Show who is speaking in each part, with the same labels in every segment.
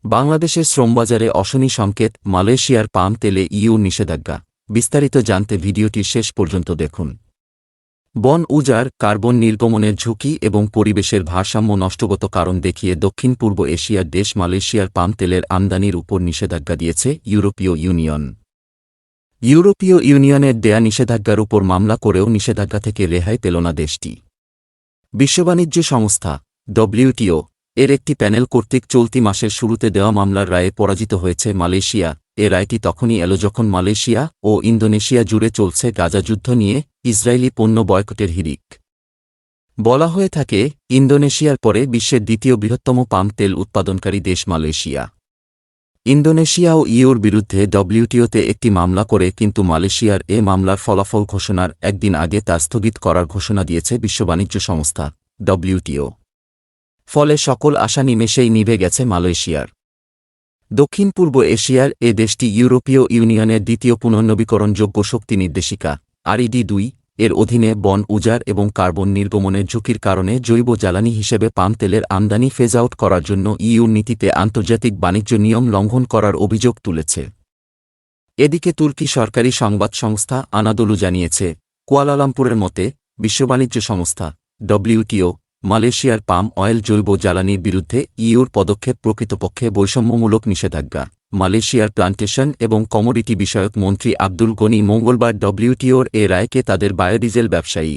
Speaker 1: বাংলাদেশের শ্রমবাজারে অশনি সংকেত, মালয়েশিয়ার পাম তেলে ইইউর নিষেধাজ্ঞা। বিস্তারিত জানতে ভিডিওটি শেষ পর্যন্ত দেখুন। বন উজাড়, কার্বন নির্গমনের ঝুঁকি এবং পরিবেশের ভারসাম্য নষ্টগত কারণ দেখিয়ে দক্ষিণ পূর্ব এশিয়ার দেশ মালয়েশিয়ার পাম তেলের আমদানির উপর নিষেধাজ্ঞা দিয়েছে ইউরোপীয় ইউনিয়ন। ইউরোপীয় ইউনিয়নের দেয়া নিষেধাজ্ঞার উপর মামলা করেও নিষেধাজ্ঞা থেকে রেহাই পেল না দেশটি। বিশ্ববাণিজ্য সংস্থা ডব্লিউটিও এর একটি প্যানেল কর্তৃক চলতি মাসের শুরুতে দেওয়া মামলার রায়ে পরাজিত হয়েছে মালয়েশিয়া। এ রায়টি তখনই এল যখন মালয়েশিয়া ও ইন্দোনেশিয়া জুড়ে চলছে গাজা যুদ্ধ নিয়ে ইসরায়েলি পণ্য বয়কটের হিড়িক। বলা হয়ে থাকে, ইন্দোনেশিয়ার পরে বিশ্বের দ্বিতীয় বৃহত্তম পাম তেল উৎপাদনকারী দেশ মালয়েশিয়া। ইন্দোনেশিয়া ও ইইউর বিরুদ্ধে ডব্লিউটিওতে একটি মামলা করে কিন্তু মালয়েশিয়ার এ মামলার ফলাফল ঘোষণার একদিন আগে তা স্থগিত করার ঘোষণা দিয়েছে বিশ্ব বাণিজ্য সংস্থা ডব্লিউটিও। ফলে সকল আশা নিমেষেই নিভে গেছে মালয়েশিয়ার। দক্ষিণ পূর্ব এশিয়ার এ দেশটি ইউরোপীয় ইউনিয়নের দ্বিতীয় পুনর্নবীকরণযোগ্য শক্তি নির্দেশিকা RED2 এর অধীনে বন উজাড় এবং কার্বন নির্গমনের ঝুঁকির কারণে জৈব জ্বালানি হিসেবে পাম তেলের আমদানি ফেজ আউট করার জন্য ইইউর নীতিতে আন্তর্জাতিক বাণিজ্য নিয়ম লঙ্ঘন করার অভিযোগ তুলেছে। এদিকে তুর্কি সরকারি সংবাদ সংস্থা আনাদোলু জানিয়েছে, কুয়ালালামপুরের মতে বিশ্ব বাণিজ্য সংস্থা ডব্লিউটিও মালয়েশিয়ার পাম অয়েল জৈব জ্বালানির বিরুদ্ধে ইইউর পদক্ষেপ প্রকৃতপক্ষে বৈষম্যমূলক নিষেধাজ্ঞা। মালয়েশিয়ার প্লান্টেশন এবং কমোডিটি বিষয়ক মন্ত্রী আব্দুল গনি মঙ্গলবার ডব্লিউটিওর এ রায়কে তাদের বায়োডিজেল ব্যবসায়ী,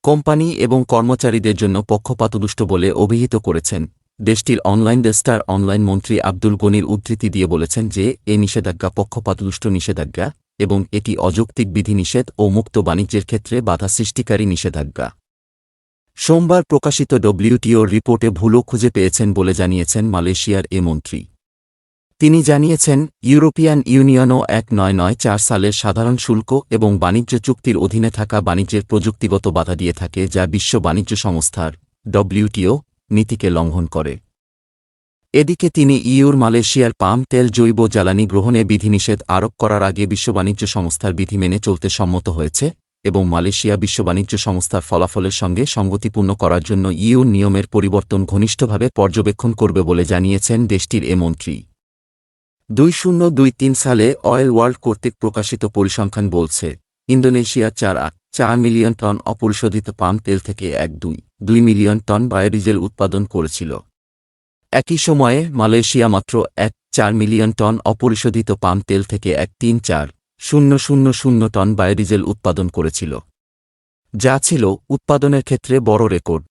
Speaker 1: কোম্পানি এবং কর্মচারীদের জন্য পক্ষপাতদুষ্ট বলে অভিহিত করেছেন। দেশটির অনলাইন স্টার অনলাইন মন্ত্রী আব্দুল গনির উদ্ধৃতি দিয়ে বলেছেন যে এ নিষেধাজ্ঞা পক্ষপাতদুষ্ট নিষেধাজ্ঞা এবং এটি অযৌক্তিক বিধিনিষেধ ও মুক্ত বাণিজ্যের ক্ষেত্রে বাধা সৃষ্টিকারী নিষেধাজ্ঞা। সোমবার প্রকাশিত ডব্লিউটিওর রিপোর্টে ভুলও খুঁজে পেয়েছেন বলে জানিয়েছেন মালয়েশিয়ার এ মন্ত্রী। তিনি জানিয়েছেন, ইউরোপিয়ান ইউনিয়নও 1994 সালের সাধারণ শুল্ক এবং বাণিজ্য চুক্তির অধীনে থাকা বাণিজ্যের প্রযুক্তিগত বাধা দিয়ে থাকে, যা বিশ্ব বাণিজ্য সংস্থার ডব্লিউটিও নীতিকে লঙ্ঘন করে। এদিকে তিনি ইইউর মালয়েশিয়ার পাম তেল জৈব জ্বালানি গ্রহণে বিধিনিষেধ আরোপ করার আগে বিশ্ব বাণিজ্য সংস্থার বিধি মেনে চলতে সম্মত হয়েছে এবং মালয়েশিয়া বিশ্ব বাণিজ্য সংস্থার ফলাফলের সঙ্গে সঙ্গতিপূর্ণ করার জন্য ইইউর নিয়মের পরিবর্তন ঘনিষ্ঠভাবে পর্যবেক্ষণ করবে বলে জানিয়েছেন দেশটির এ মন্ত্রী। 2023 সালে অয়েল ওয়ার্ল্ড কর্তৃক প্রকাশিত পরিসংখ্যান বলছে, ইন্দোনেশিয়া 4 মিলিয়ন টন অপরিশোধিত পাম তেল থেকে 1.2 মিলিয়ন টন বায়োডিজেল উৎপাদন করেছিল। একই সময়ে মালয়েশিয়া মাত্র 4 মিলিয়ন টন অপরিশোধিত পাম তেল থেকে 134,000 টন বায়োডিজেল উৎপাদন করেছিল, যা ছিল উৎপাদনের ক্ষেত্রে বড় রেকর্ড।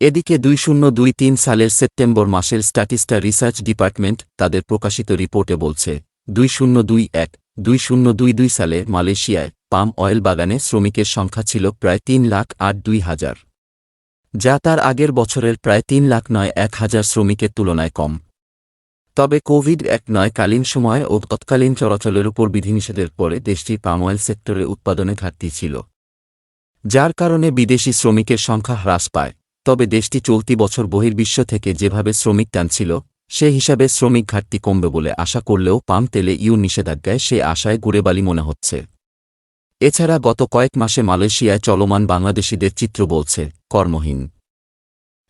Speaker 1: এদিকে 2023 সালের সেপ্টেম্বর মাসের স্ট্যাটিস্টা রিসার্চ ডিপার্টমেন্ট তাদের প্রকাশিত রিপোর্টে বলছে, 2021-2022 সালে মালয়েশিয়ায় পাম অয়েল বাগানে শ্রমিকের সংখ্যা ছিল প্রায় 3,08,200, যা তার আগের বছরের প্রায় 3,09,100 শ্রমিকের তুলনায় কম। তবে কোভিড-19 কালীন সময় ও তৎকালীন চলাচলের উপর বিধিনিষেধের পরে দেশটির পাম অয়েল সেক্টরে উৎপাদনে ঘাটতি ছিল, যার কারণে বিদেশি শ্রমিকের সংখ্যা হ্রাস পায়। তবে দেশটি চলতি বছর বহির্বিশ্ব থেকে যেভাবে শ্রমিক টানছিল, সে হিসাবে শ্রমিক ঘাটতি কমবে বলে আশা করলেও পাম তেলে ইইউর নিষেধাজ্ঞায় সে আশায় গুড়েবালি মনে হচ্ছে। এছাড়া গত কয়েক মাসে মালয়েশিয়ায় চলমান বাংলাদেশিদের চিত্র বলছে, কর্মহীন,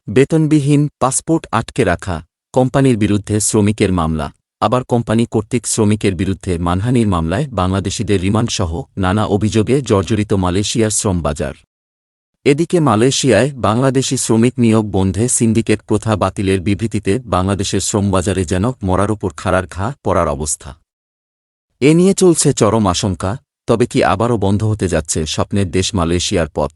Speaker 1: বেতনবিহীন, পাসপোর্ট আটকে রাখা, কোম্পানির বিরুদ্ধে শ্রমিকের মামলা, আবার কোম্পানি কর্তৃক শ্রমিকের বিরুদ্ধে মানহানির মামলায় বাংলাদেশিদের রিমান্ডসহ নানা অভিযোগে জর্জরিত মালয়েশিয়ার শ্রম বাজার। এদিকে মালয়েশিয়ায় বাংলাদেশি শ্রমিক নিয়োগ বন্ধে সিন্ডিকেট প্রথা বাতিলের বিবৃতিতে বাংলাদেশের শ্রমবাজারে যেন মরার ওপর খাড়ার ঘা পড়ার অবস্থা। এ নিয়ে চলছে চরম আশঙ্কা। তবে কি আবারও বন্ধ হতে যাচ্ছে স্বপ্নের দেশ মালয়েশিয়ার পথ?